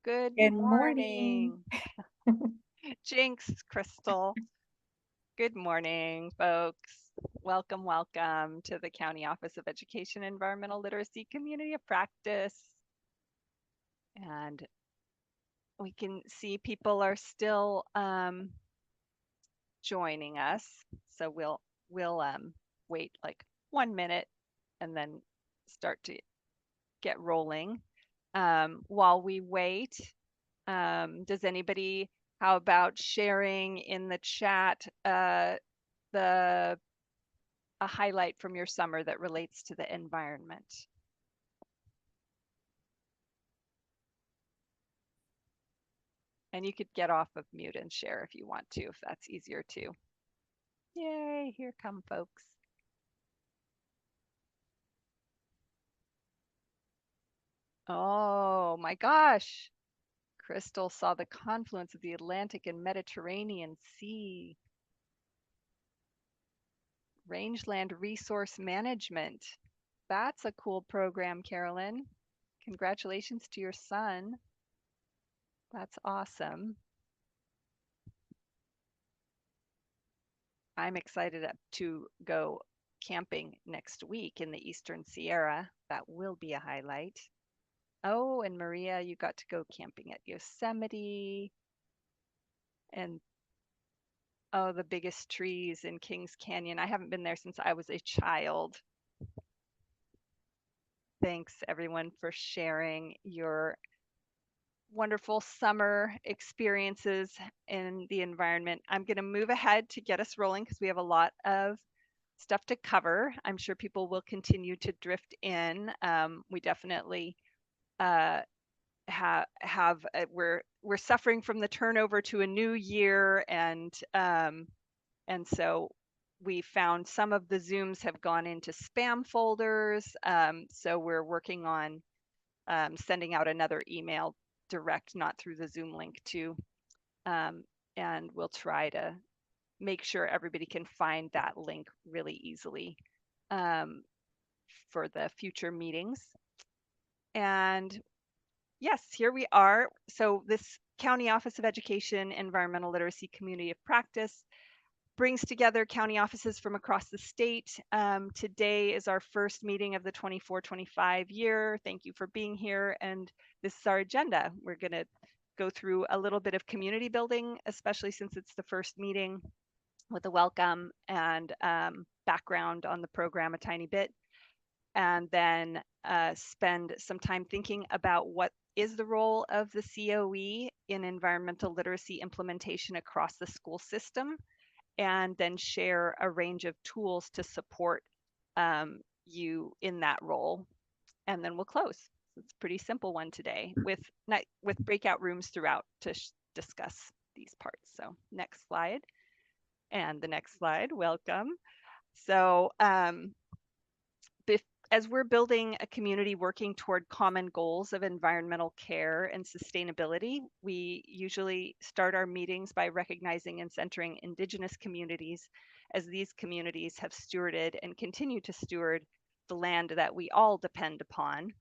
Good Good morning. morning. Jinx, Crystal. Good morning, folks. Welcome to the County Office of Education Environmental Literacy Community of Practice. And we can see people are still joining us. So we'll wait like 1 minute and then start to get rolling. While we wait, does anybody, how about sharing in the chat the a highlight from your summer that relates to the environment? And you could get off of mute and share if you want to, if that's easier too. Yay, here come folks. Oh my gosh. Crystal saw the confluence of the Atlantic and Mediterranean Sea. Rangeland Resource Management. That's a cool program, Carolyn. Congratulations to your son. That's awesome. I'm excited to go camping next week in the Eastern Sierra. That will be a highlight. Oh, and Maria, you got to go camping at Yosemite. And oh, the biggest trees in Kings Canyon. I haven't been there since I was a child. Thanks, everyone, for sharing your wonderful summer experiences in the environment. I'm going to move ahead to get us rolling because we have a lot of stuff to cover. I'm sure people will continue to drift in. We definitely uh, we're suffering from the turnover to a new year, and so we found some of the Zooms have gone into spam folders. So we're working on sending out another email direct, not through the Zoom link too. And we'll try to make sure everybody can find that link really easily um, for the future meetings. And yes, here we are. So this County Office of Education Environmental Literacy Community of Practice brings together county offices from across the state. Today is our first meeting of the 24-25 year. Thank you for being here. And this is our agenda. We're going to go through a little bit of community building, especially since it's the first meeting, with a welcome and background on the program a tiny bit. And then spend some time thinking about what is the role of the COE in environmental literacy implementation across the school system, and then share a range of tools to support you in that role. And then we'll close. It's a pretty simple one today with breakout rooms throughout to discuss these parts. So next slide and the next slide, welcome. So as we're building a community working toward common goals of environmental care and sustainability, we usually start our meetings by recognizing and centering Indigenous communities, as these communities have stewarded and continue to steward the land that we all depend upon.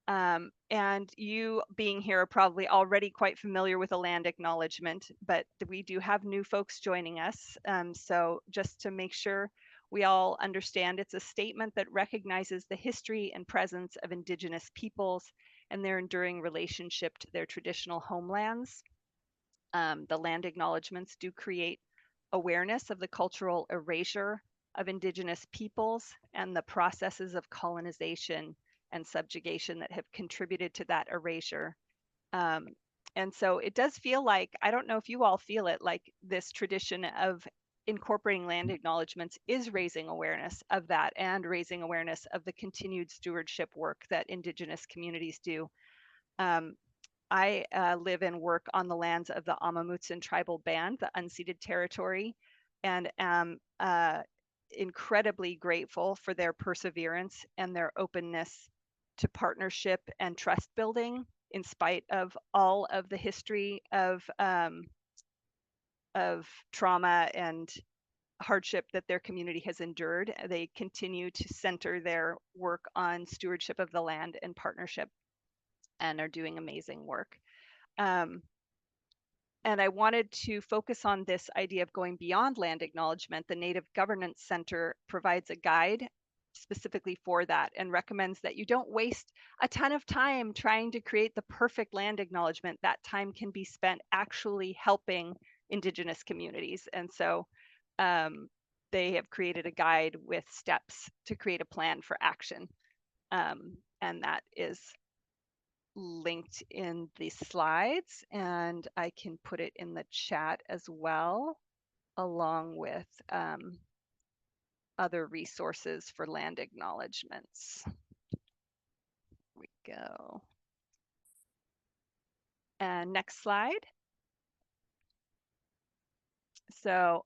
And you being here are probably already quite familiar with a land acknowledgement, but we do have new folks joining us. So just to make sure we all understand, it's a statement that recognizes the history and presence of Indigenous peoples and their enduring relationship to their traditional homelands. The land acknowledgements do create awareness of the cultural erasure of Indigenous peoples and the processes of colonization and subjugation that have contributed to that erasure. And so it does feel like, I don't know if you all feel it, like this tradition of incorporating land acknowledgements is raising awareness of that and raising awareness of the continued stewardship work that Indigenous communities do. I live and work on the lands of the Amamutsun tribal band, the unceded territory, and am incredibly grateful for their perseverance and their openness to partnership and trust building in spite of all of the history of trauma and hardship that their community has endured. They continue to center their work on stewardship of the land and partnership and are doing amazing work. And I wanted to focus on this idea of going beyond land acknowledgement. The Native Governance Center provides a guide specifically for that and recommends that you don't waste a ton of time trying to create the perfect land acknowledgement. That time can be spent actually helping Indigenous communities. And so they have created a guide with steps to create a plan for action. And that is linked in the slides, and I can put it in the chat as well, along with other resources for land acknowledgements. Here we go. And next slide. So,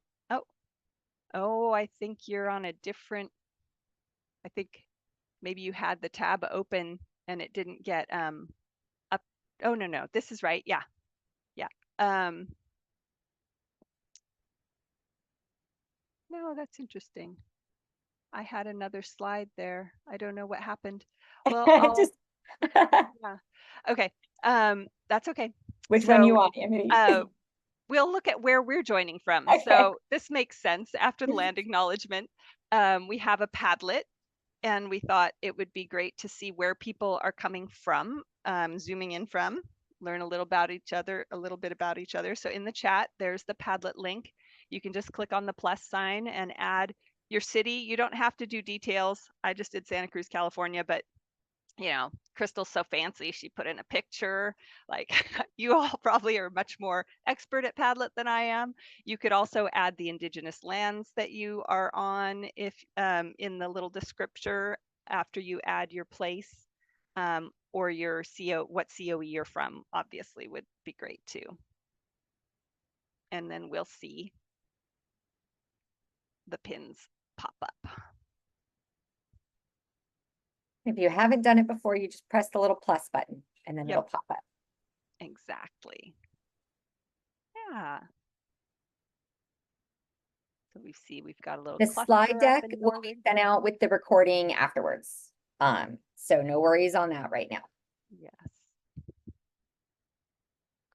oh, I think you're on a different, I think maybe you had the tab open and it didn't get up. Oh, no, this is right. Yeah. No, that's interesting. I had another slide there. I don't know what happened. Well, I'll Just yeah. Okay. That's okay. which one you So want, Emily? we'll look at where we're joining from. Okay. So this makes sense. After the land acknowledgement, we have a Padlet, and we thought it would be great to see where people are coming from, zooming in from, learn a little about each other, a little bit about each other. So in the chat, there's the Padlet link. You can just click on the plus sign and add your city. You don't have to do details. I just did Santa Cruz, California, but you know, Crystal's so fancy, she put in a picture. Like you all probably are much more expert at Padlet than I am. You could also add the Indigenous lands that you are on if in the little descriptor after you add your place, or your what COE you're from, obviously would be great too. And then we'll see the pins pop up. If you haven't done it before, you just press the little plus button and then it'll pop up. Exactly. Yeah. So we've got a little The cluster slide deck up in will be northern. sent out with the recording afterwards. So no worries on that right now. Yes.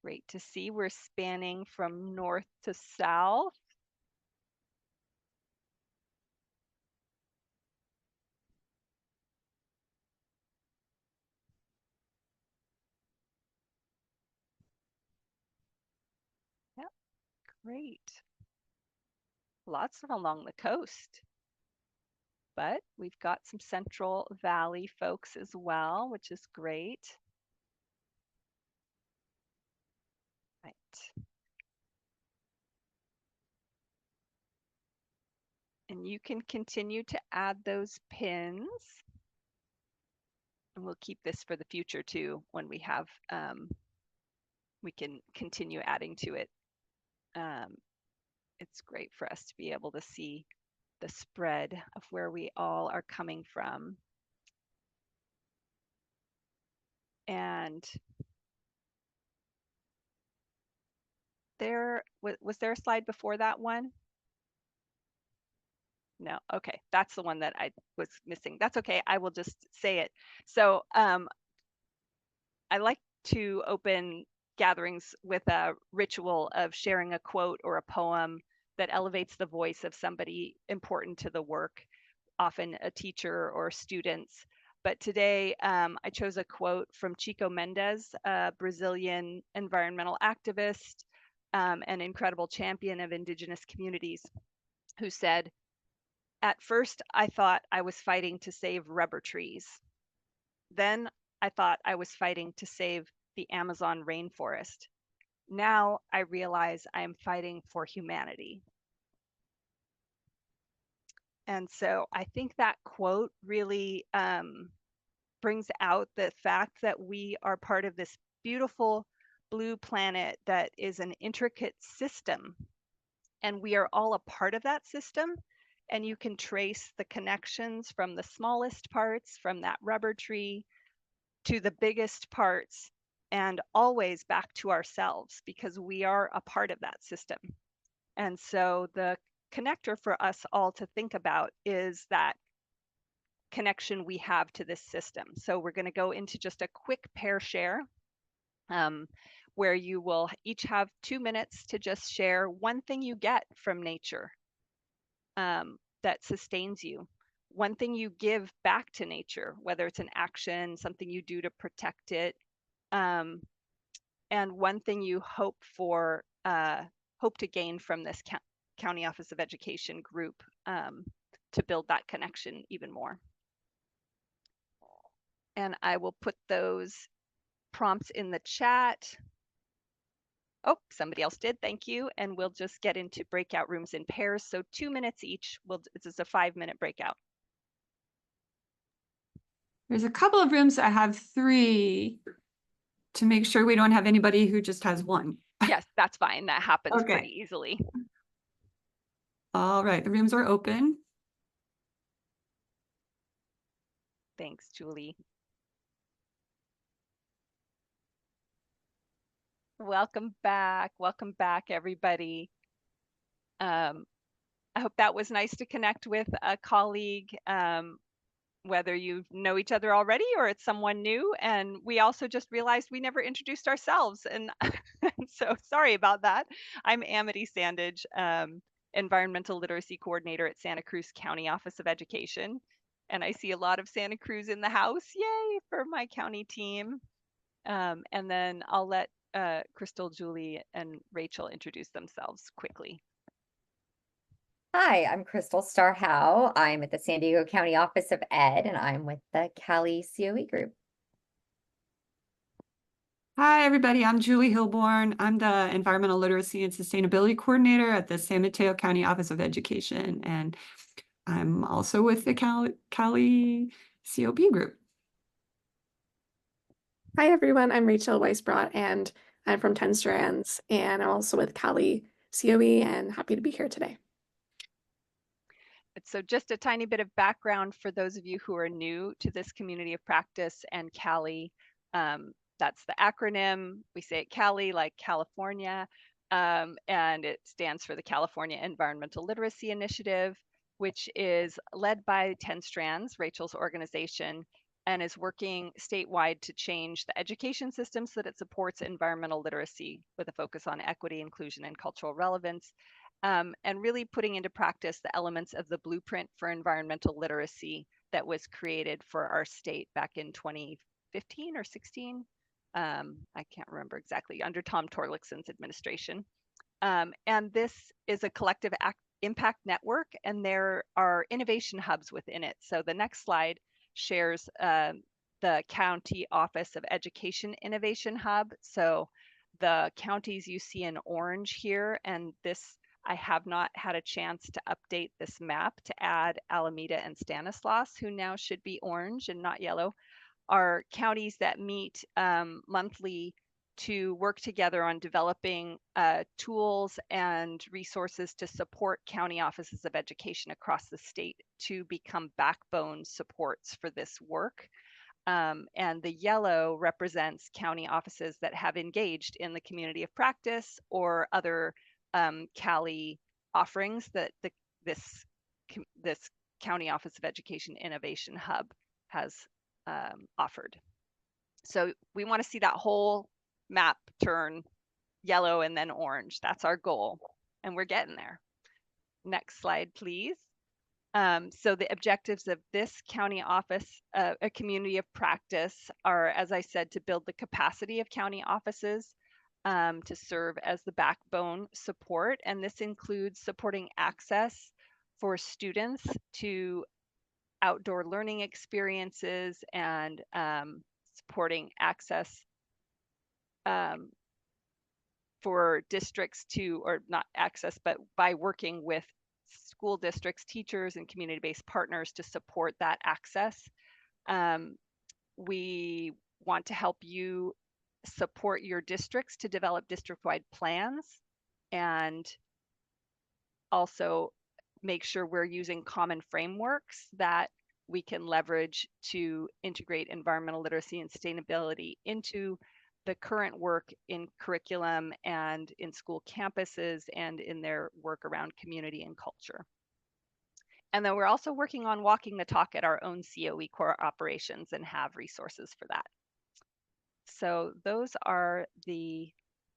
Great to see we're spanning from north to south. Yep, great. Lots of along the coast. But we've got some Central Valley folks as well, which is great. Right. And you can continue to add those pins. And we'll keep this for the future too, when we have, we can continue adding to it. It's great for us to be able to see the spread of where we all are coming from. And there was there a slide before that one? No, okay, that's the one that I was missing. That's okay, I will just say it. So I like to open gatherings with a ritual of sharing a quote or a poem that elevates the voice of somebody important to the work, often a teacher or students. But today I chose a quote from Chico Mendes, a Brazilian environmental activist, an incredible champion of Indigenous communities, who said, "At first, I thought I was fighting to save rubber trees. Then I thought I was fighting to save the Amazon rainforest. Now I realize I am fighting for humanity." And so I think that quote really brings out the fact that we are part of this beautiful blue planet that is an intricate system, and we are all a part of that system. And you can trace the connections from the smallest parts, from that rubber tree, to the biggest parts, and always back to ourselves, because we are a part of that system. And so the connector for us all to think about is that connection we have to this system. So we're going to go into just a quick pair share. where you will each have 2 minutes to just share one thing you get from nature that sustains you, one thing you give back to nature, whether it's an action, something you do to protect it, um, and one thing you hope to gain from this County Office of Education group to build that connection even more. And I will put those prompts in the chat. Oh, somebody else did. Thank you. And we'll just get into breakout rooms in pairs. So 2 minutes each. This is a 5-minute breakout. There's a couple of rooms that have 3 to make sure we don't have anybody who just has 1. Yes, that's fine. That happens Okay. pretty easily. All right, the rooms are open. Thanks, Julie. Welcome back. Welcome back, everybody. I hope that was nice to connect with a colleague, whether you know each other already or it's someone new. And we also just realized we never introduced ourselves. And so sorry about that. I'm Amity Sandage, Environmental Literacy Coordinator at Santa Cruz County Office of Education. And I see a lot of Santa Cruz in the house. Yay for my county team. And then I'll let Crystal, Julie, and Rachel introduce themselves quickly. Hi, I'm Crystal Starhow. I'm at the San Diego County Office of Ed, and I'm with the Cali COE group. Hi, everybody. I'm Julie Hilborn. I'm the Environmental Literacy and Sustainability Coordinator at the San Mateo County Office of Education, and I'm also with the Cali COP group. Hi, everyone. I'm Rachel Weisbrot, and I'm from 10 Strands, and I'm also with Cali COE, and happy to be here today. So just a tiny bit of background for those of you who are new to this community of practice and Cali. That's the acronym. We say it Cali like California, and it stands for the California Environmental Literacy Initiative, which is led by 10 Strands, Rachel's organization, and is working statewide to change the education system so that it supports environmental literacy with a focus on equity, inclusion, and cultural relevance. And really putting into practice the elements of the blueprint for environmental literacy that was created for our state back in 2015 or 16. I can't remember exactly, under Tom Torlickson's administration. And this is a collective impact network, and there are innovation hubs within it. So the next slide shares the County Office of Education Innovation Hub. So the counties you see in orange here, and this, I have not had a chance to update this map to add Alameda and Stanislaus, who now should be orange and not yellow, are counties that meet monthly to work together on developing tools and resources to support county offices of education across the state to become backbone supports for this work. And the yellow represents county offices that have engaged in the community of practice or other Cali offerings that this County Office of Education Innovation Hub has offered. So we want to see that whole map turn yellow and then orange. That's our goal, and we're getting there. Next slide, please. So the objectives of this county office, a community of practice, are, as I said, to build the capacity of county offices to serve as the backbone support. And this includes supporting access for students to outdoor learning experiences and supporting access for districts to, or not access, but by working with school districts, teachers, and community-based partners to support that access. We want to help you support your districts to develop district-wide plans, and also make sure we're using common frameworks that we can leverage to integrate environmental literacy and sustainability into the current work in curriculum and in school campuses and in their work around community and culture. And then we're also working on walking the talk at our own COE core operations and have resources for that. So those are the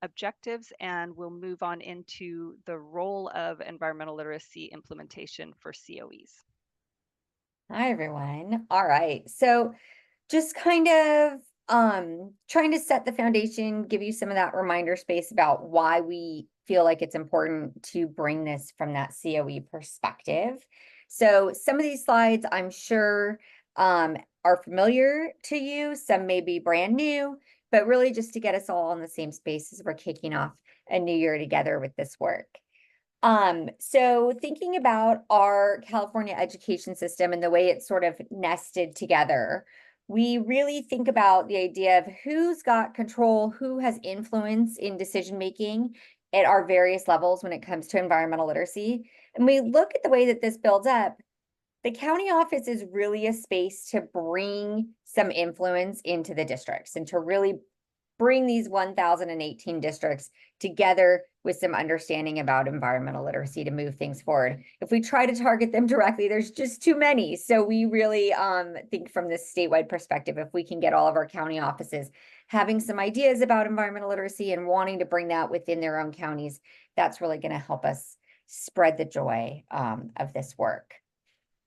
objectives, and we'll move on into the role of environmental literacy implementation for COEs. Hi, everyone. All right. So just kind of trying to set the foundation, give you some of that reminder space about why we feel like it's important to bring this from that COE perspective. So some of these slides, I'm sure, are familiar to you. Some may be brand new, but really just to get us all in the same space as we're kicking off a new year together with this work. So thinking about our California education system and the way it's sort of nested together, we really think about the idea of who's got control, who has influence in decision-making at our various levels when it comes to environmental literacy. And we look at the way that this builds up. The county office is really a space to bring some influence into the districts and to really bring these 1,018 districts together with some understanding about environmental literacy to move things forward. If we try to target them directly, there's just too many. So we really think from this statewide perspective, if we can get all of our county offices having some ideas about environmental literacy and wanting to bring that within their own counties, that's really going to help us spread the joy of this work.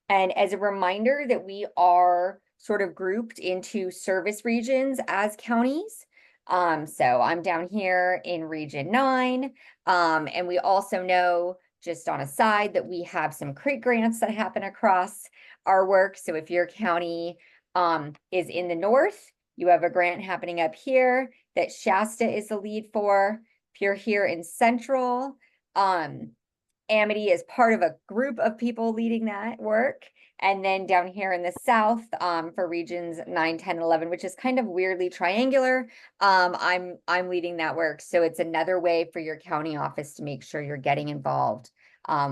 And as a reminder that we are sort of grouped into service regions as counties. So I'm down here in Region 9, and we also know, just on a side, that we have some CREEK grants that happen across our work. So if your county is in the north, you have a grant happening up here that Shasta is the lead for. If you're here in Central, Amity is part of a group of people leading that work. And then down here in the south, for regions 9, 10, 11, which is kind of weirdly triangular, I'm leading that work. So it's another way for your county office to make sure you're getting involved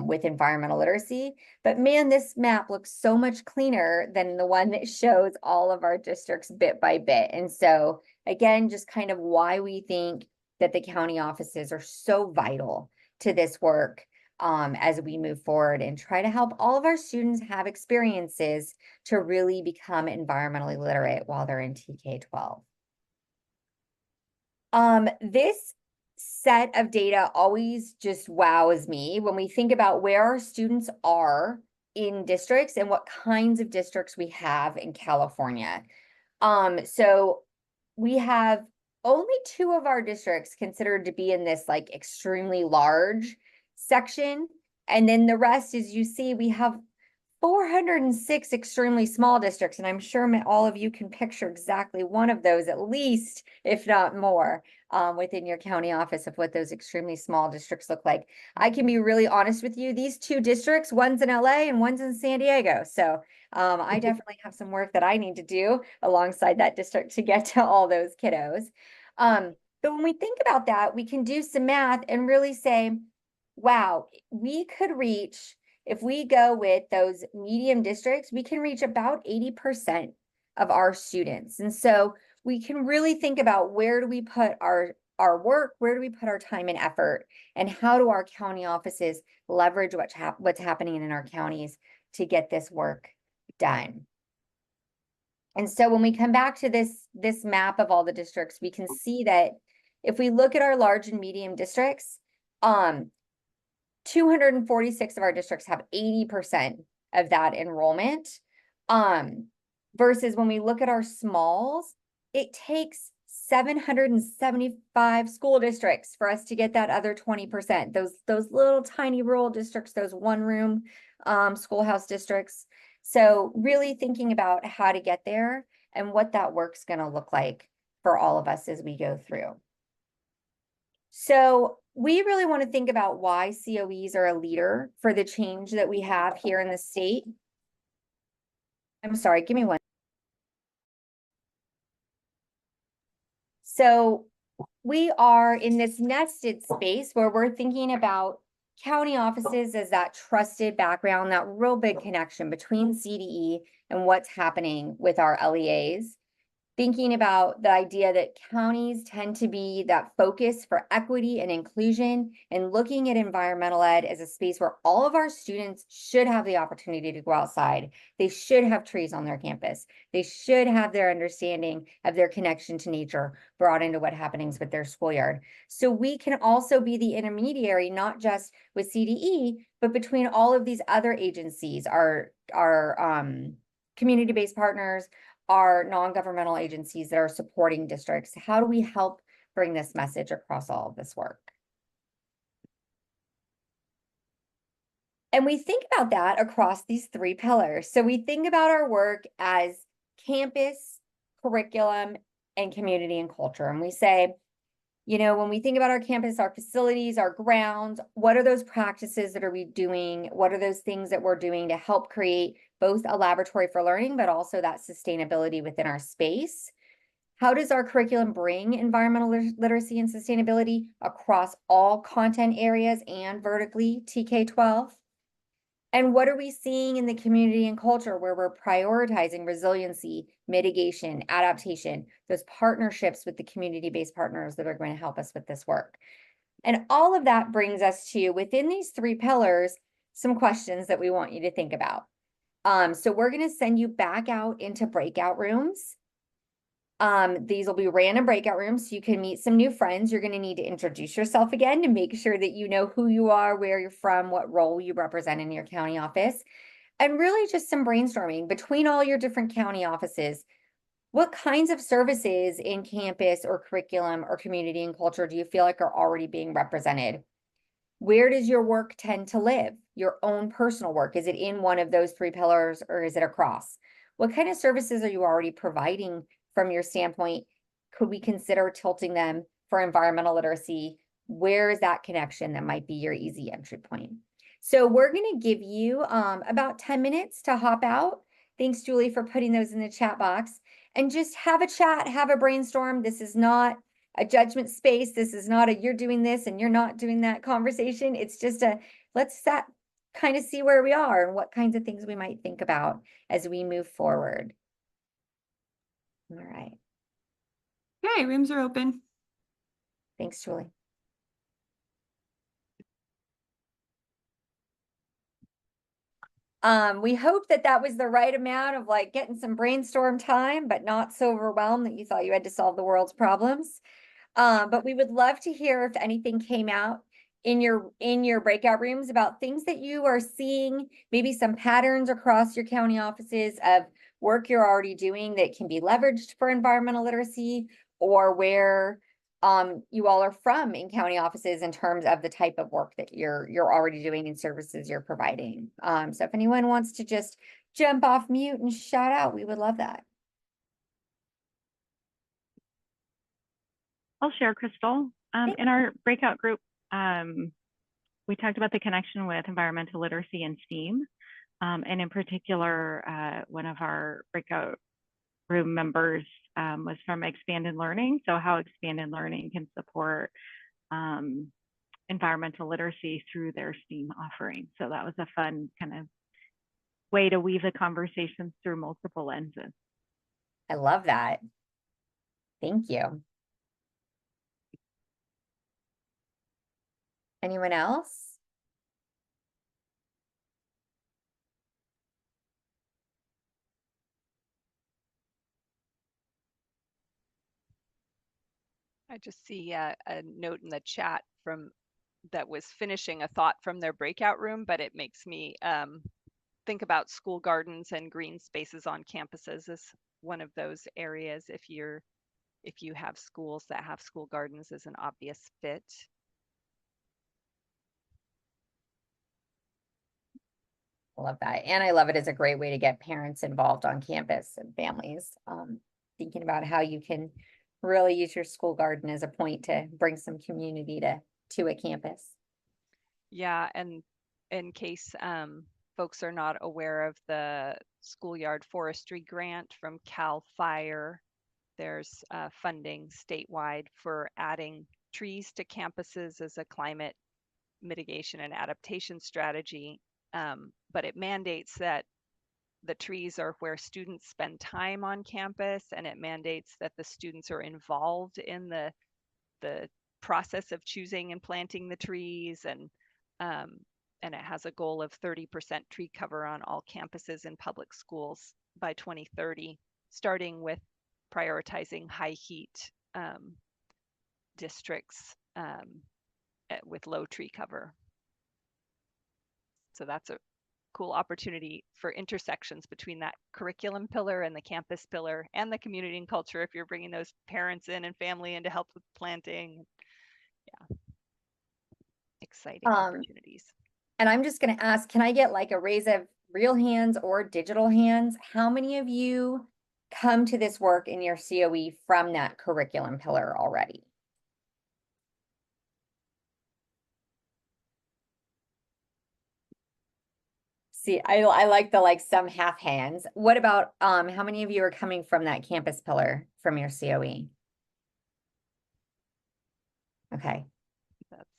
with environmental literacy. But man, this map looks so much cleaner than the one that shows all of our districts bit by bit. And so again, just kind of why we think that the county offices are so vital to this work. As we move forward and try to help all of our students have experiences to really become environmentally literate while they're in TK-12. This set of data always just wows me when we think about where our students are in districts and what kinds of districts we have in California. So we have only 2 of our districts considered to be in this like extremely large section, and then the rest, as you see, we have 406 extremely small districts, and I'm sure all of you can picture exactly one of those at least, if not more, within your county office of what those extremely small districts look like. I can be really honest with you, these 2 districts, one's in LA and one's in San Diego, so I definitely have some work that I need to do alongside that district to get to all those kiddos. But when we think about that, we can do some math and really say, wow, we could reach, if we go with those medium districts, we can reach about 80% of our students. And so we can really think about where do we put our work, where do we put our time and effort, and how do our county offices leverage what's happening in our counties to get this work done. And so when we come back to this map of all the districts, we can see that if we look at our large and medium districts, 246 of our districts have 80% of that enrollment. Versus when we look at our smalls, it takes 775 school districts for us to get that other 20%. Those little tiny rural districts, those one-room schoolhouse districts. So really thinking about how to get there and what that work's going to look like for all of us as we go through. So we really want to think about why COEs are a leader for the change that we have here in the state. I'm sorry, give me one. So we are in this nested space where we're thinking about county offices as that trusted background, that real big connection between CDE and what's happening with our LEAs. thinking about the idea that counties tend to be that focus for equity and inclusion, and looking at environmental ed as a space where all of our students should have the opportunity to go outside. They should have trees on their campus. They should have their understanding of their connection to nature brought into what happenings with their schoolyard. So we can also be the intermediary, not just with CDE, but between all of these other agencies, our community-based partners, are non-governmental agencies that are supporting districts. How do we help bring this message across all of this work? And we think about that across these three pillars. So we think about our work as campus, curriculum, and community and culture. And we say, you know, when we think about our campus, our facilities, our grounds, what are those practices that are we doing? What are those things that we're doing to help create both a laboratory for learning, but also that sustainability within our space? How does our curriculum bring environmental literacy and sustainability across all content areas and vertically TK-12? And what are we seeing in the community and culture where we're prioritizing resiliency, mitigation, adaptation, those partnerships with the community-based partners that are going to help us with this work? And all of that brings us to, within these three pillars, some questions that we want you to think about. So we're going to send you back out into breakout rooms. These will be random breakout rooms, so you can meet some new friends. You're going to need to introduce yourself again to make sure that you know who you are, where you're from, what role you represent in your county office, and really just some brainstorming between all your different county offices. What kinds of services in campus or curriculum or community and culture do you feel like are already being represented? Where does your work tend to live? Your own personal work? Is it in one of those three pillars, or is it across? What kind of services are you already providing from your standpoint? Could we consider tilting them for environmental literacy? Where is that connection that might be your easy entry point? So we're going to give you about 10 minutes to hop out. Thanks, Julie, for putting those in the chat box. And just have a chat, have a brainstorm. This is not a judgment space. This is not a you're doing this and you're not doing that conversation. It's just a let's kind of see where we are and what kinds of things we might think about as we move forward. All right. Okay, rooms are open. Thanks, Julie. We hope that that was the right amount of like getting some brainstorm time, but not so overwhelmed that you thought you had to solve the world's problems. But we would love to hear if anything came out in your breakout rooms about things that you are seeing, maybe some patterns across your county offices of work you're already doing that can be leveraged for environmental literacy, or where you all are from in county offices in terms of the type of work that you're already doing and services you're providing. So if anyone wants to just jump off mute and shout out, we would love that. I'll share, Crystal. In our breakout group, we talked about the connection with environmental literacy and STEAM. And in particular, one of our breakout room members was from Expanded Learning. So how Expanded Learning can support environmental literacy through their STEAM offering. So that was a fun kind of way to weave the conversations through multiple lenses. I love that. Thank you. Anyone else? I just see a note in the chat from that was finishing a thought from their breakout room, but it makes me think about school gardens and green spaces on campuses as one of those areas. If you have schools that have school gardens as an obvious fit. I love that. And I love it as a great way to get parents involved on campus and families. Thinking about how you can really use your school garden as a point to bring some community to a campus. Yeah, and in case folks are not aware of the schoolyard forestry grant from CAL FIRE, there's funding statewide for adding trees to campuses as a climate mitigation and adaptation strategy. But it mandates that the trees are where students spend time on campus, and it mandates that the students are involved in the process of choosing and planting the trees, and it has a goal of 30% tree cover on all campuses in public schools by 2030, starting with prioritizing high heat districts with low tree cover. So that's a cool opportunity for intersections between that curriculum pillar and the campus pillar and the community and culture if you're bringing those parents in and family in to help with planting. Yeah. Exciting opportunities. And I'm just going to ask, can I get like a raise of real hands or digital hands? How many of you come to this work in your COE from that curriculum pillar already? See, I like the like some half hands. What about how many of you are coming from that campus pillar from your COE? Okay.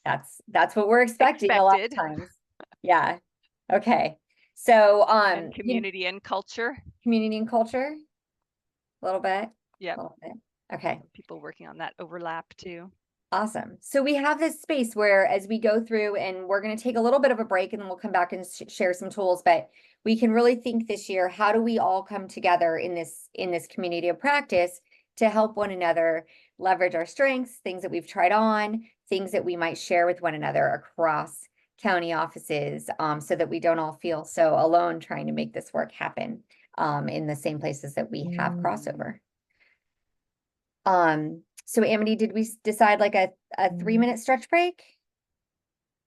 That's what we're expecting a lot of times. Yeah. Okay. So and community and culture. Community and culture. A little bit. Yeah. Okay. People working on that overlap too. Awesome. So we have this space where as we go through, and we're going to take a little bit of a break and then we'll come back and share some tools, but we can really think this year, how do we all come together in this community of practice to help one another leverage our strengths, things that we've tried on, things that we might share with one another across county offices, so that we don't all feel so alone trying to make this work happen in the same places that we have crossover. So Amity, did we decide like a 3-minute stretch break?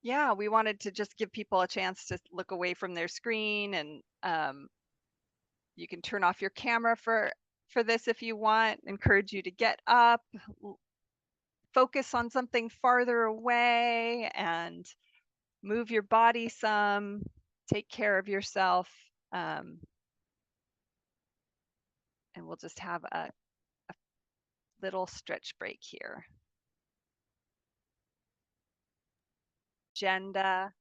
Yeah, we wanted to just give people a chance to look away from their screen, and you can turn off your camera for this if you want. Encourage you to get up, focus on something farther away, and move your body some, take care of yourself. And we'll just have a little stretch break here. Agenda.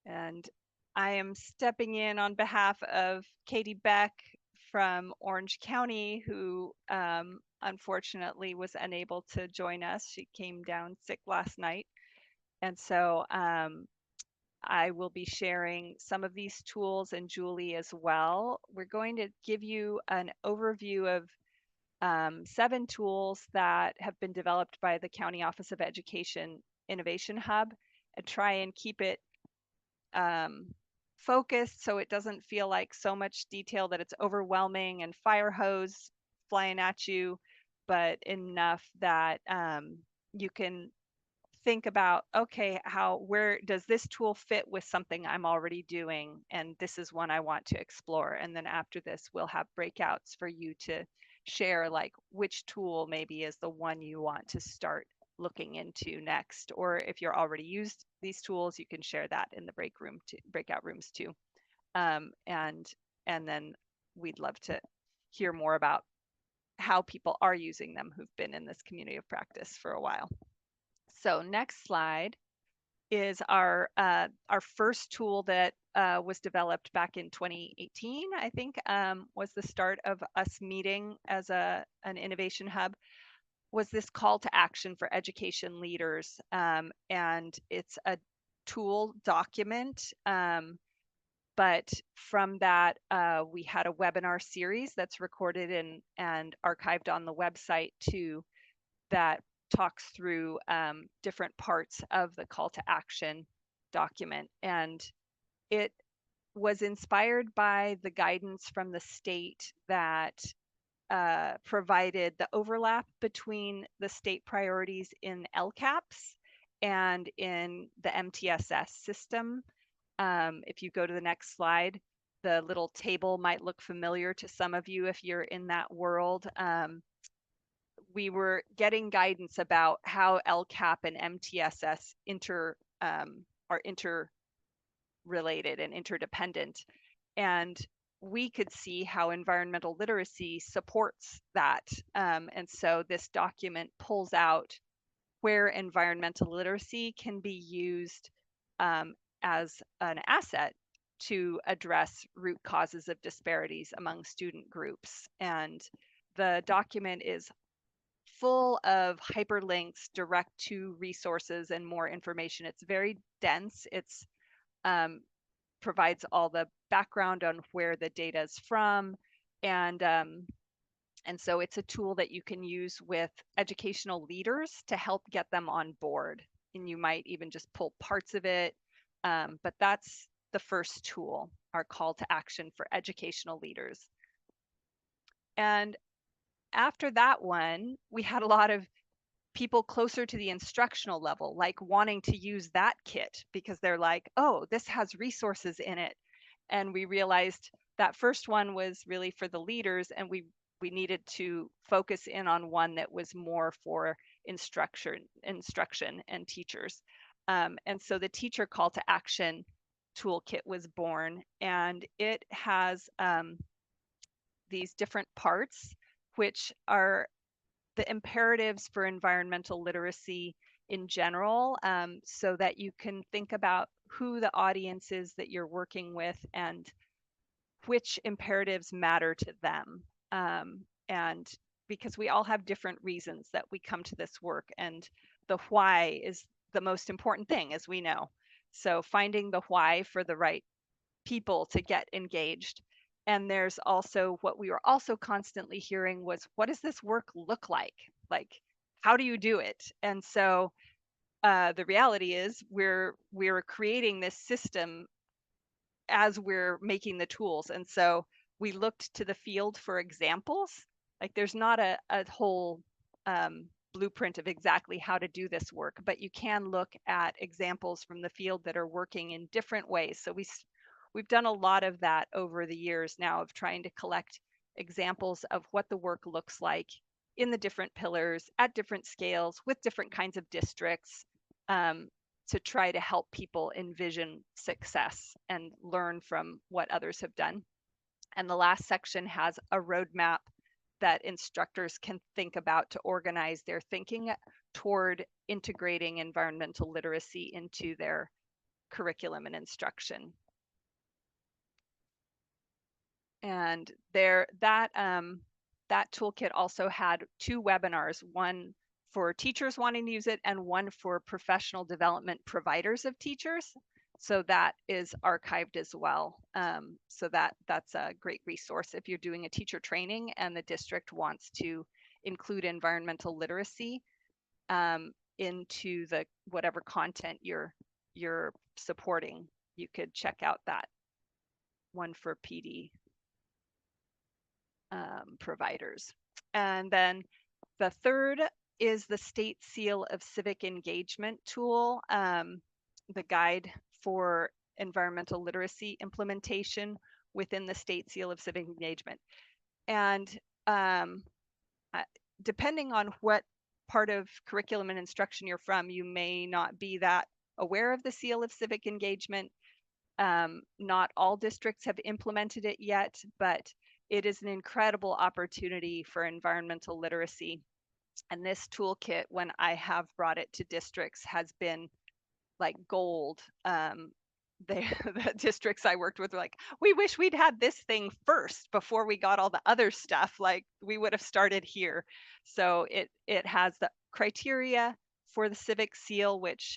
And I am stepping in on behalf of Katie Beck from Orange County, who unfortunately was unable to join us. She came down sick last night. And so I will be sharing some of these tools, and Julie as well. We're going to give you an overview of 7 tools that have been developed by the County Office of Education Innovation Hub, and try and keep it focused so it doesn't feel like so much detail that it's overwhelming and fire hose flying at you, but enough that you can think about, okay, where does this tool fit with something I'm already doing, and this is one I want to explore. And then after this, we'll have breakouts for you to share like which tool maybe is the one you want to start looking into next, or if you're already used these tools, you can share that in the breakout rooms too. And then we'd love to hear more about how people are using them who've been in this community of practice for a while. So next slide is our first tool that was developed back in 2018, I think, was the start of us meeting as an innovation hub, was this call to action for education leaders. And it's a tool document, but from that, we had a webinar series that's recorded and archived on the website too, that talks through different parts of the call to action document. And it was inspired by the guidance from the state that provided the overlap between the state priorities in LCAPs and in the MTSS system. If you go to the next slide, the little table might look familiar to some of you if you're in that world. We were getting guidance about how LCAP and MTSS are interrelated and interdependent. And we could see how environmental literacy supports that. And so this document pulls out where environmental literacy can be used as an asset to address root causes of disparities among student groups. And the document is full of hyperlinks direct to resources and more information. It's very dense. It's provides all the background on where the data is from, and so it's a tool that you can use with educational leaders to help get them on board. And you might even just pull parts of it, but that's the first tool, our call to action for educational leaders. And after that one, we had a lot of people closer to the instructional level, like wanting to use that kit because they're like, oh, this has resources in it. And we realized that first one was really for the leaders, and we needed to focus in on one that was more for instruction and teachers. And so the teacher call to action toolkit was born, and it has these different parts, which are the imperatives for environmental literacy in general, so that you can think about who the audience is that you're working with and which imperatives matter to them. And because we all have different reasons that we come to this work, and the why is the most important thing, as we know. So finding the why for the right people to get engaged. And there's also what we were also constantly hearing was, what does this work look like? Like, how do you do it? And so the reality is we're creating this system as we're making the tools. And so we looked to the field for examples. Like, there's not a whole blueprint of exactly how to do this work, but you can look at examples from the field that are working in different ways. So we've done a lot of that over the years now, of trying to collect examples of what the work looks like in the different pillars at different scales with different kinds of districts, to try to help people envision success and learn from what others have done. And the last section has a roadmap that instructors can think about to organize their thinking toward integrating environmental literacy into their curriculum and instruction. And that toolkit also had 2 webinars, one for teachers wanting to use it and one for professional development providers of teachers. So that is archived as well. So that's a great resource if you're doing a teacher training and the district wants to include environmental literacy into the whatever content you're supporting. You could check out that one for PD providers. And then the third is the State Seal of Civic Engagement tool, the guide for environmental literacy implementation within the State Seal of Civic Engagement. And depending on what part of curriculum and instruction you're from, you may not be that aware of the Seal of Civic Engagement. Not all districts have implemented it yet, but it is an incredible opportunity for environmental literacy. And this toolkit, when I have brought it to districts, has been like gold. The districts I worked with were like, we wish we'd had this thing first before we got all the other stuff. Like, we would have started here. So it has the criteria for the Civic Seal, which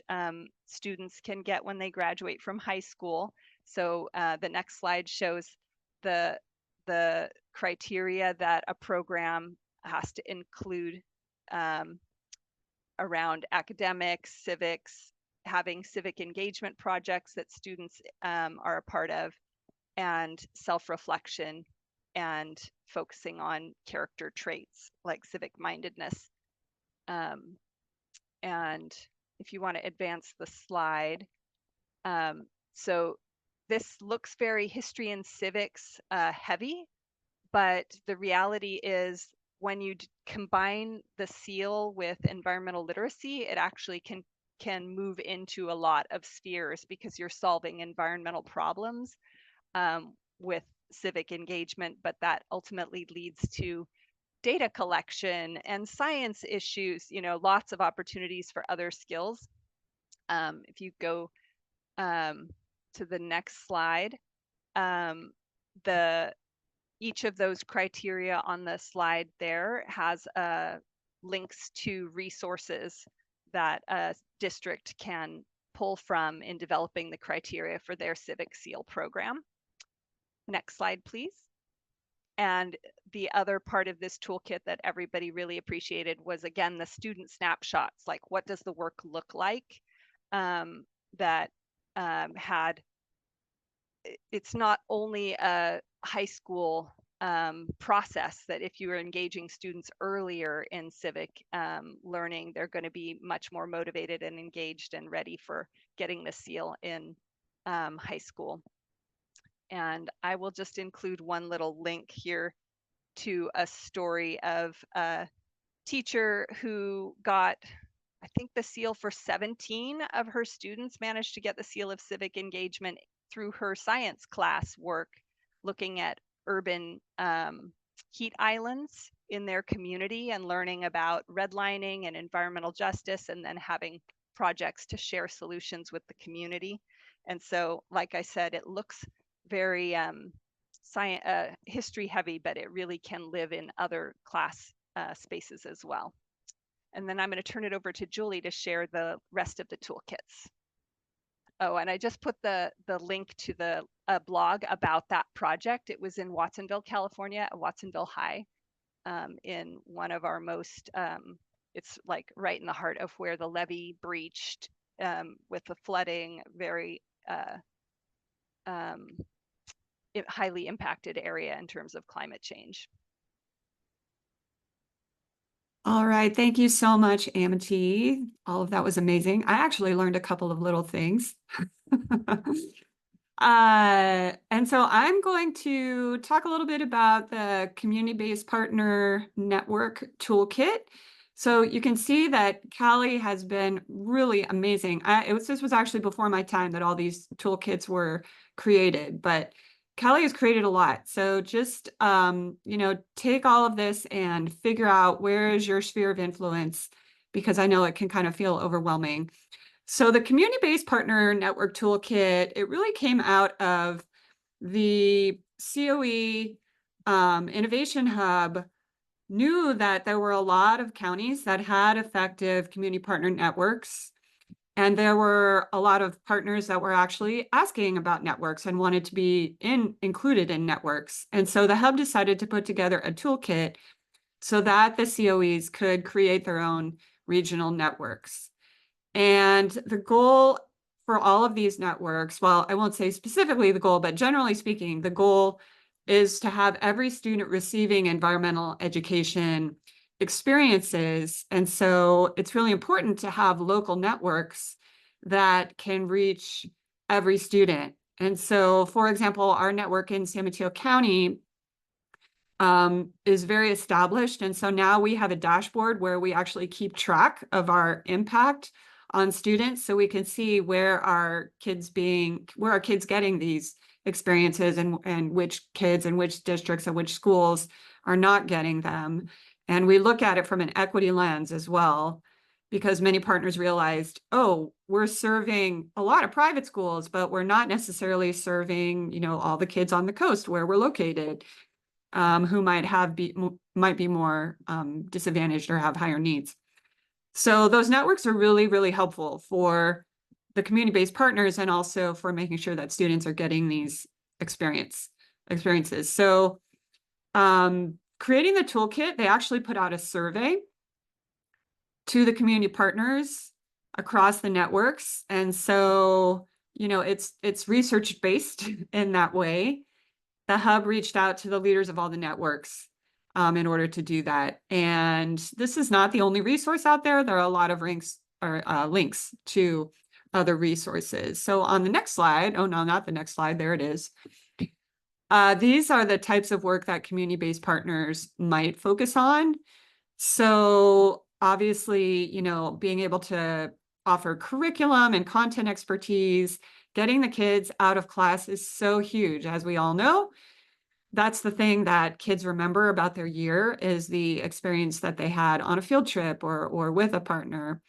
students can get when they graduate from high school. So the next slide shows the criteria that a program has to include around academics, civics, having civic engagement projects that students are a part of, and self-reflection, and focusing on character traits like civic mindedness. And if you want to advance the slide, so this looks very history and civics heavy, but the reality is when you combine the seal with environmental literacy, it actually can move into a lot of spheres because you're solving environmental problems with civic engagement, but that ultimately leads to data collection and science issues, lots of opportunities for other skills. If you go to the next slide, each of those criteria on the slide there has links to resources that a district can pull from in developing the criteria for their Civic Seal program. Next slide, please. And the other part of this toolkit that everybody really appreciated was, again, the student snapshots, like what does the work look like, that had, it's not only a high school process that if you are engaging students earlier in civic learning, they're going to be much more motivated and engaged and ready for getting the seal in high school. And I will just include one little link here to a story of a teacher who got, I think, the seal for 17 of her students, managed to get the seal of civic engagement through her science class work, looking at urban heat islands in their community and learning about redlining and environmental justice, and then having projects to share solutions with the community. And so, like I said, it looks very history heavy, but it really can live in other class spaces as well. And then I'm going to turn it over to Julie to share the rest of the toolkits. Oh, and I just put the link to the blog about that project. It was in Watsonville, California, at Watsonville High, in one of our most, it's like right in the heart of where the levee breached with the flooding, very highly impacted area in terms of climate change. All right, thank you so much, Amity. All of that was amazing. I actually learned a couple of little things. And so I'm going to talk a little bit about the Community-Based Partner Network Toolkit. So you can see that Callie has been really amazing. This was actually before my time that all these toolkits were created, but Callie has created a lot. So just, take all of this and figure out where is your sphere of influence, because I know it can kind of feel overwhelming. So the Community-Based Partner Network Toolkit, it really came out of the COE Innovation Hub knew that there were a lot of counties that had effective community partner networks. And there were a lot of partners that were actually asking about networks and wanted to be included in networks. And so the hub decided to put together a toolkit so that the COEs could create their own regional networks. And the goal for all of these networks, well, I won't say specifically the goal, but generally speaking, the goal is to have every student receiving environmental education experiences. And so it's really important to have local networks that can reach every student. And so, for example, our network in San Mateo County is very established. And so now we have a dashboard where we actually keep track of our impact on students, so we can see where are kids getting these experiences, and which kids and which districts and which schools are not getting them. And we look at it from an equity lens as well, because many partners realized, oh, we're serving a lot of private schools, but we're not necessarily serving, all the kids on the coast where we're located, who might be more disadvantaged or have higher needs. So those networks are really, really helpful for the community-based partners, and also for making sure that students are getting these experiences. So creating the toolkit, they actually put out a survey to the community partners across the networks. And so, it's research-based in that way. The hub reached out to the leaders of all the networks in order to do that. And this is not the only resource out there. There are a lot of links to other resources. So on the next slide, oh no, not the next slide, there it is. These are the types of work that community-based partners might focus on. So obviously, being able to offer curriculum and content expertise, getting the kids out of class is so huge, as we all know. That's the thing that kids remember about their year, is the experience that they had on a field trip or with a partner.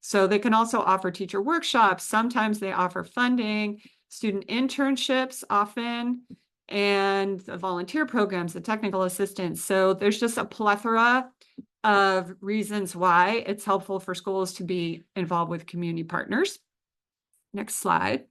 So they can also offer teacher workshops. Sometimes they offer funding. student internships often, and the volunteer programs, the technical assistance. So there's just a plethora of reasons why it's helpful for schools to be involved with community partners. Next slide.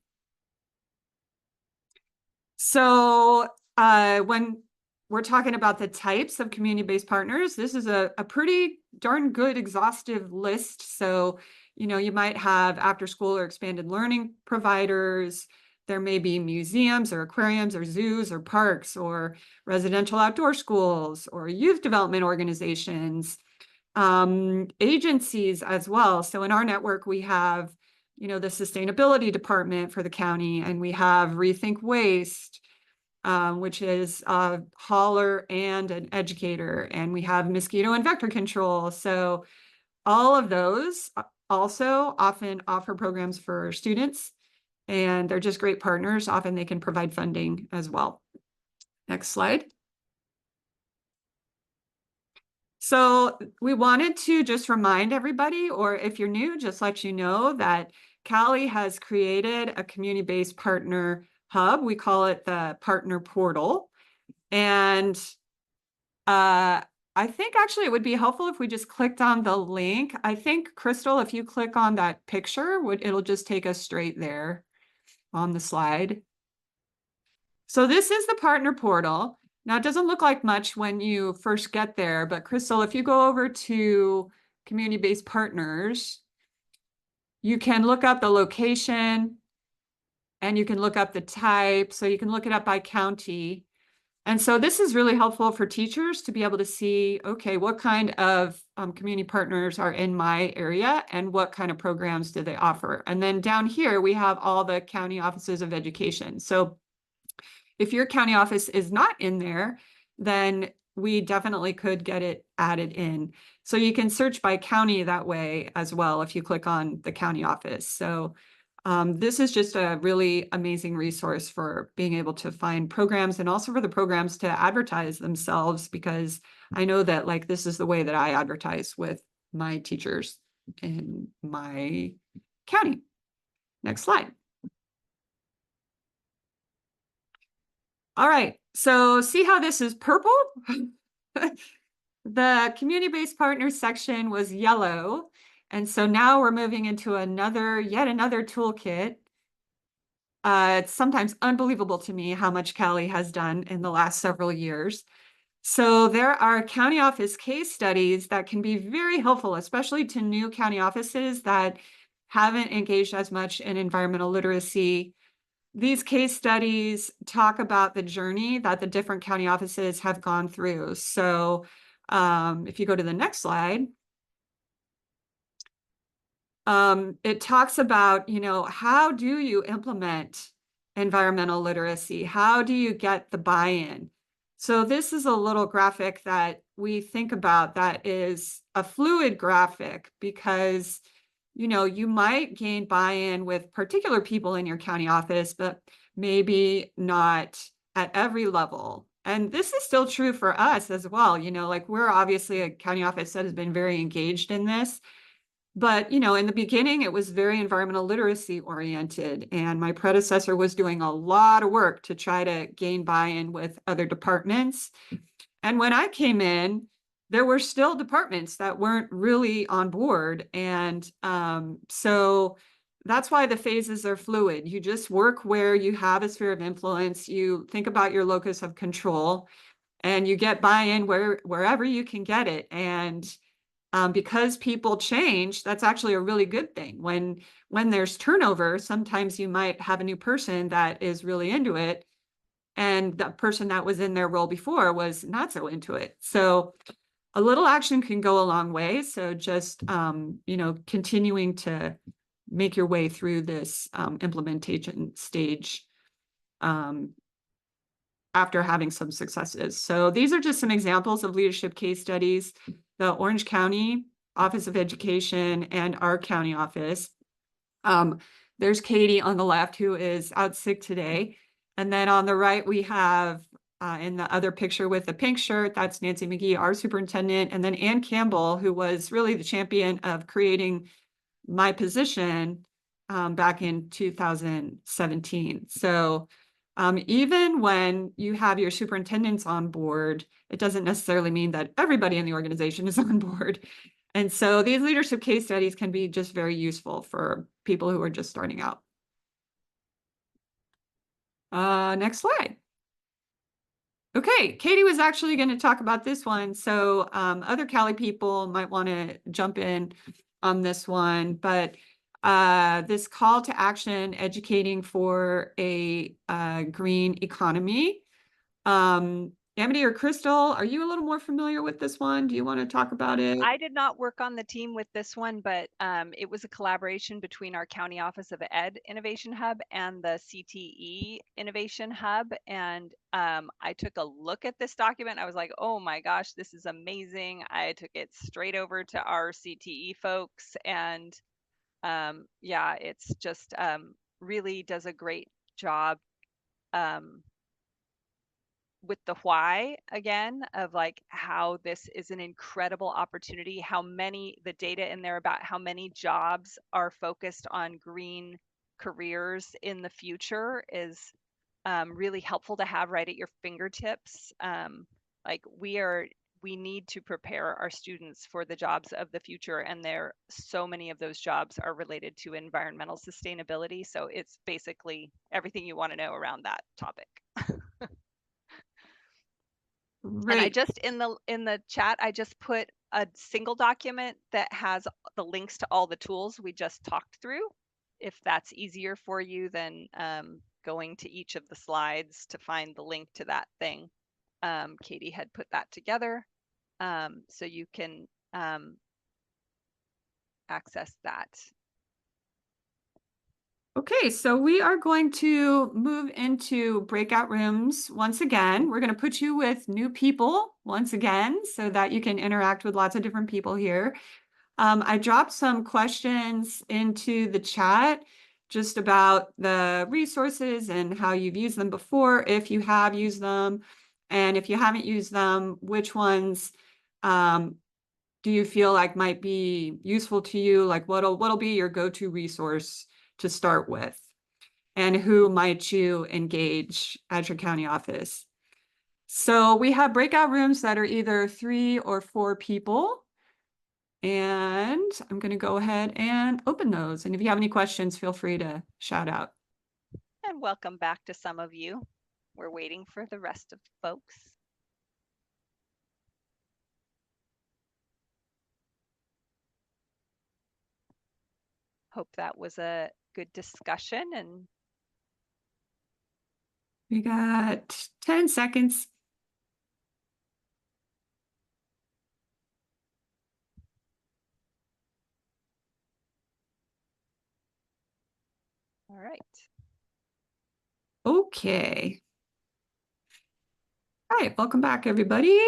So when we're talking about the types of community-based partners, this is a pretty darn good exhaustive list. So, you know, you might have after-school or expanded learning providers. There may be museums or aquariums or zoos or parks or residential outdoor schools or youth development organizations, agencies as well. So in our network, we have, you know, the sustainability department for the county, and we have Rethink Waste, which is a hauler and an educator, and we have mosquito and vector control. So all of those also often offer programs for students, and they're just great partners. Often they can provide funding as well. Next slide. So we wanted to just remind everybody, or if you're new, just let you know that Cali has created a community-based partner hub. We call it the Partner Portal. And I think actually it would be helpful if we just clicked on the link. I think, Crystal, if you click on that picture, it'll just take us straight there on the slide. So this is the Partner Portal. Now, it doesn't look like much when you first get there, but Crystal, if you go over to community-based partners, you can look up the location and you can look up the type. So you can look it up by county. And so this is really helpful for teachers to be able to see, okay, what kind of community partners are in my area and what kind of programs do they offer? And then down here, we have all the county offices of education. So if your county office is not in there, then we definitely could get it added in. So you can search by county that way as well if you click on the county office. So this is just a really amazing resource for being able to find programs and also for the programs to advertise themselves, because I know that like this is the way that I advertise with my teachers in my county. Next slide. All right, so see how this is purple? The community-based partners section was yellow. And so now we're moving into yet another toolkit. It's sometimes unbelievable to me how much Cali has done in the last several years. So there are county office case studies that can be very helpful, especially to new county offices that haven't engaged as much in environmental literacy. These case studies talk about the journey that the different county offices have gone through. So if you go to the next slide, it talks about, you know, how do you implement environmental literacy? How do you get the buy-in? So this is a little graphic that we think about that is a fluid graphic because you know, you might gain buy-in with particular people in your county office, but maybe not at every level. And this is still true for us as well. You know, like we're obviously a county office that has been very engaged in this. But, you know, in the beginning, it was very environmental literacy oriented. And my predecessor was doing a lot of work to try to gain buy-in with other departments. And when I came in, there were still departments that weren't really on board. And so that's why the phases are fluid. You just work where you have a sphere of influence. You think about your locus of control and you get buy-in wherever you can get it. And because people change, that's actually a really good thing. When there's turnover, sometimes you might have a new person that is really into it. And the person that was in their role before was not so into it. So a little action can go a long way. So just, you know, continuing to make your way through this implementation stage after having some successes. So these are just some examples of leadership case studies. The Orange County Office of Education and our county office. There's Katie on the left who is out sick today. And then on the right, we have in the other picture with the pink shirt, that's Nancy McGee, our superintendent. And then Ann Campbell, who was really the champion of creating my position back in 2017. So even when you have your superintendents on board, it doesn't necessarily mean that everybody in the organization is on board. And so these leadership case studies can be just very useful for people who are just starting out. Next slide. Okay, Katie was actually going to talk about this one. So other Cali people might want to jump in on this one, but this call to action, educating for a green economy. Amity or Crystal, are you a little more familiar with this one? Do you want to talk about it? I did not work on the team with this one, but it was a collaboration between our County Office of Ed Innovation Hub and the CTE Innovation Hub. And I took a look at this document. I was like, oh my gosh, this is amazing. I took it straight over to our CTE folks. And yeah, it's just really does a great job with the why again of like how this is an incredible opportunity, how many, the data in there about how many jobs are focused on green careers in the future is really helpful to have right at your fingertips. Like we need to prepare our students for the jobs of the future, and there so many of those jobs are related to environmental sustainability. So it's basically everything you want to know around that topic. Right. And I just in the chat, I just put a single document that has the links to all the tools we just talked through. If that's easier for you than going to each of the slides to find the link to that thing. Katie had put that together, so you can access that. Okay, so we are going to move into breakout rooms once again. We're going to put you with new people once again so that you can interact with lots of different people here. I dropped some questions into the chat just about the resources and how you've used them before, if you have used them, and if you haven't used them, which ones do you feel like might be useful to you? Like what'll be your go-to resource to start with, and who might you engage at your county office? So we have breakout rooms that are either 3 or 4 people. And I'm going to go ahead and open those. And if you have any questions, feel free to shout out. And welcome back to some of you. We're waiting for the rest of the folks. Hope that was a good discussion, and We got 10 seconds. all right. Okay. All right, welcome back, everybody.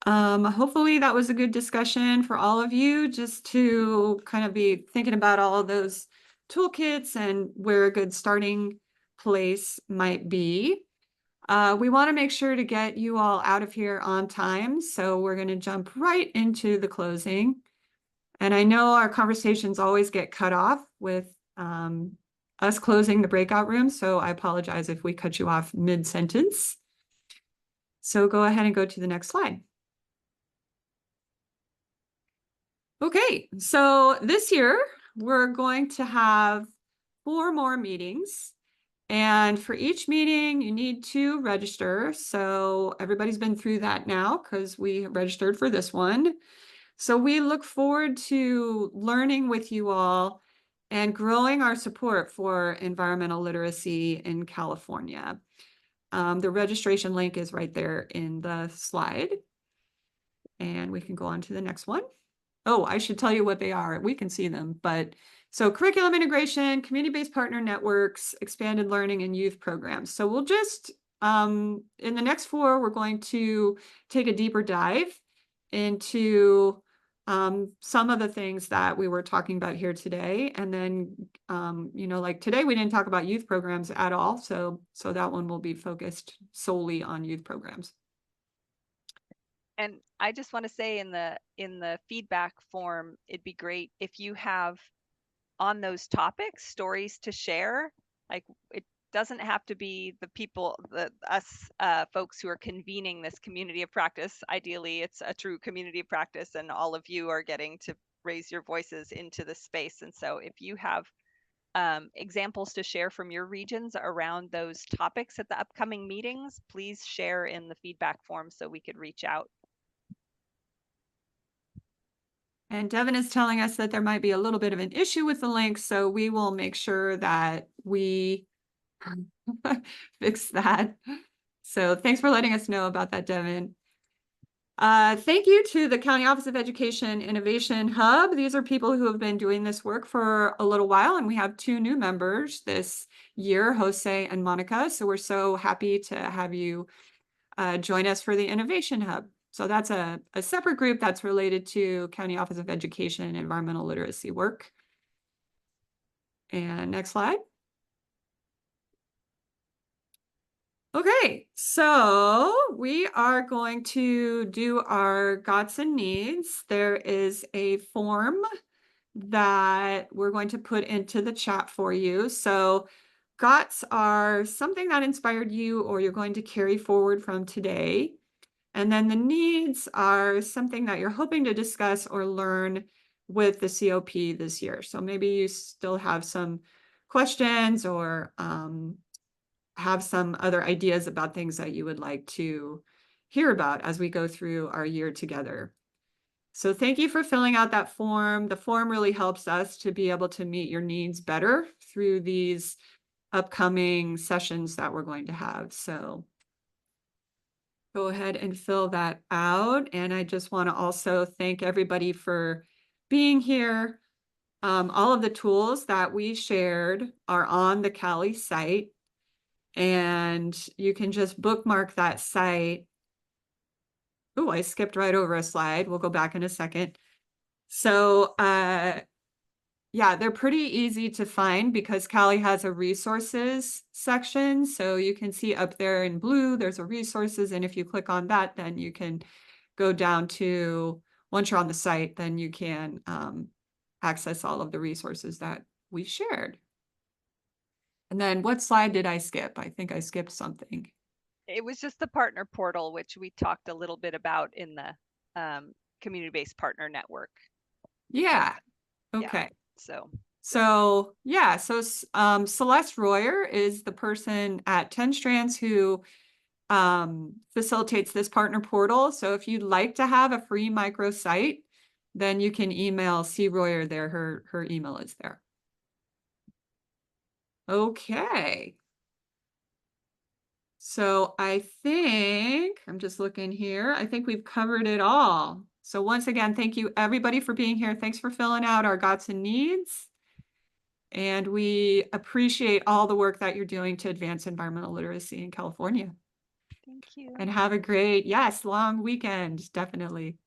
Hopefully that was a good discussion for all of you, just to kind of be thinking about all of those toolkits and where a good starting place might be. We want to make sure to get you all out of here on time, so we're going to jump right into the closing. And I know our conversations always get cut off with us closing the breakout room, so I apologize if we cut you off mid-sentence. So go ahead and go to the next slide. Okay, so this year we're going to have 4 more meetings. And for each meeting, you need to register. So everybody's been through that now because we registered for this one. So we look forward to learning with you all and growing our support for environmental literacy in California. The registration link is right there in the slide. And we can go on to the next one. Oh, I should tell you what they are. We can see them, but so curriculum integration, community-based partner networks, expanded learning, and youth programs. So we'll just, in the next 4, we're going to take a deeper dive into some of the things that we were talking about here today. And then, you know, like today, we didn't talk about youth programs at all. So that one will be focused solely on youth programs. And I just want to say in the feedback form, it'd be great if you have on those topics, stories to share. Like, it doesn't have to be the people, us folks who are convening this community of practice. Ideally, it's a true community of practice, and all of you are getting to raise your voices into this space. And so if you have examples to share from your regions around those topics at the upcoming meetings, please share in the feedback form so we could reach out. And Devin is telling us that there might be a little bit of an issue with the link, so we will make sure that we fix that. So thanks for letting us know about that, Devin. Thank you to the County Office of Education Innovation Hub. These are people who have been doing this work for a little while, and we have 2 new members this year, Jose and Monica. So we're so happy to have you join us for the Innovation Hub. So that's a separate group that's related to County Office of Education and environmental literacy work. And next slide. Okay, so we are going to do our GOTS and needs. There is a form that we're going to put into the chat for you. So GOTS are something that inspired you or you're going to carry forward from today. And then the needs are something that you're hoping to discuss or learn with the COP this year. So maybe you still have some questions or have some other ideas about things that you would like to hear about as we go through our year together. So thank you for filling out that form. The form really helps us to be able to meet your needs better through these upcoming sessions that we're going to have. So go ahead and fill that out. And I just want to also thank everybody for being here. All of the tools that we shared are on the Cali site, and you can just bookmark that site. Oh, I skipped right over a slide. We'll go back in a second. So yeah, they're pretty easy to find because Cali has a resources section. So you can see up there in blue, there's a resources. And if you click on that, then you can go down to, once you're on the site, then you can access all of the resources that we shared. And then what slide did I skip? I think I skipped something. It was just the partner portal, which we talked a little bit about in the community-based partner network. Yeah. Okay. Yeah, so yeah, so Celeste Royer is the person at 10 Strands who facilitates this partner portal. So if you'd like to have a free microsite, then you can email C. Royer there. Her email is there. Okay. So I think, I'm just looking here, I think we've covered it all. So once again, thank you everybody for being here. Thanks for filling out our GOTS and needs. And we appreciate all the work that you're doing to advance environmental literacy in California. thank you. And have a great, yes, long weekend, definitely.